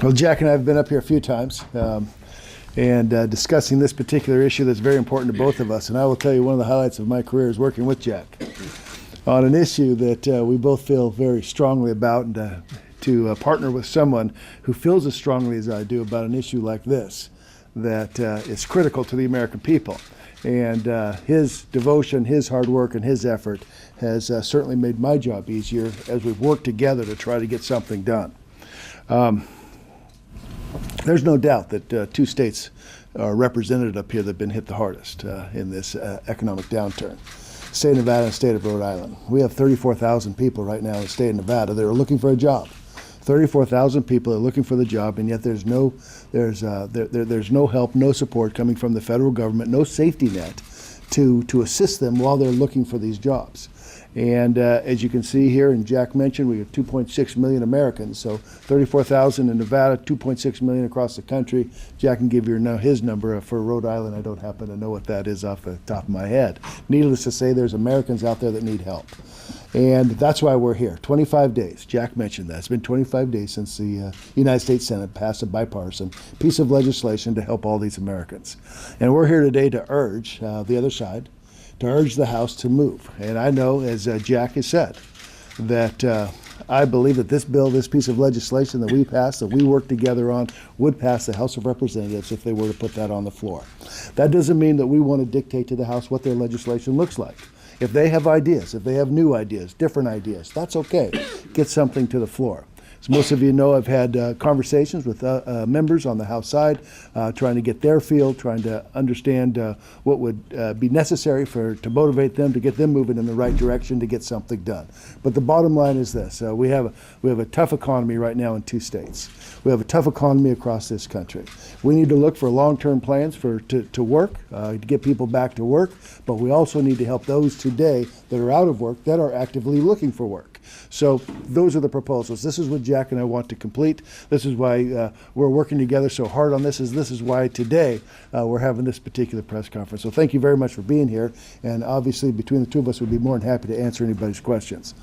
Well, Jack and I have been up here a few times and discussing this particular issue that's very important to both of us. And I will tell you, one of the highlights of my career is working with Jack on an issue that we both feel very strongly about, and to partner with someone who feels as strongly as I do about an issue like this that is critical to the American people. And his devotion, his hard work, and his effort has certainly made my job easier as we've worked together to try to get something done. There's no doubt that two states are represented up here that have been hit the hardest in this economic downturn. State of Nevada and state of Rhode Island. We have 34,000 people right now in the state of Nevada that are looking for a job. 34,000 people are looking for the job, and yet there's no help, no support coming from the federal government, no safety net to assist them while they're looking for these jobs. And as you can see here, and Jack mentioned, we have 2.6 million Americans. So 34,000 in Nevada, 2.6 million across the country. Jack can give you his number. For Rhode Island, I don't happen to know what that is off the top of my head. Needless to say, there's Americans out there that need help. And that's why we're here. 25 days. Jack mentioned that. It's been 25 days since the United States Senate passed a bipartisan piece of legislation to help all these Americans. And we're here today to urge the other side, to urge the House to move. And I know, as Jack has said, that I believe that this bill, this piece of legislation that we passed, that we worked together on, would pass the House of Representatives if they were to put that on the floor. That doesn't mean that we want to dictate to the House what their legislation looks like. If they have ideas, if they have new ideas, different ideas, that's okay. Get something to the floor. As most of you know, I've had conversations with members on the House side, trying to get their feel, trying to understand what would be necessary to motivate them, to get them moving in the right direction to get something done. But the bottom line is this: we have a tough economy right now in two states. We have a tough economy across this country. We need to look for long-term plans to work, to get people back to work, but we also need to help those today that are out of work, that are actively looking for work. So those are the proposals. This is what Jack and I want to complete. This is why we're working together so hard on this. This is why today we're having this particular press conference. So thank you very much for being here. And obviously, between the two of us, we'd be more than happy to answer anybody's questions.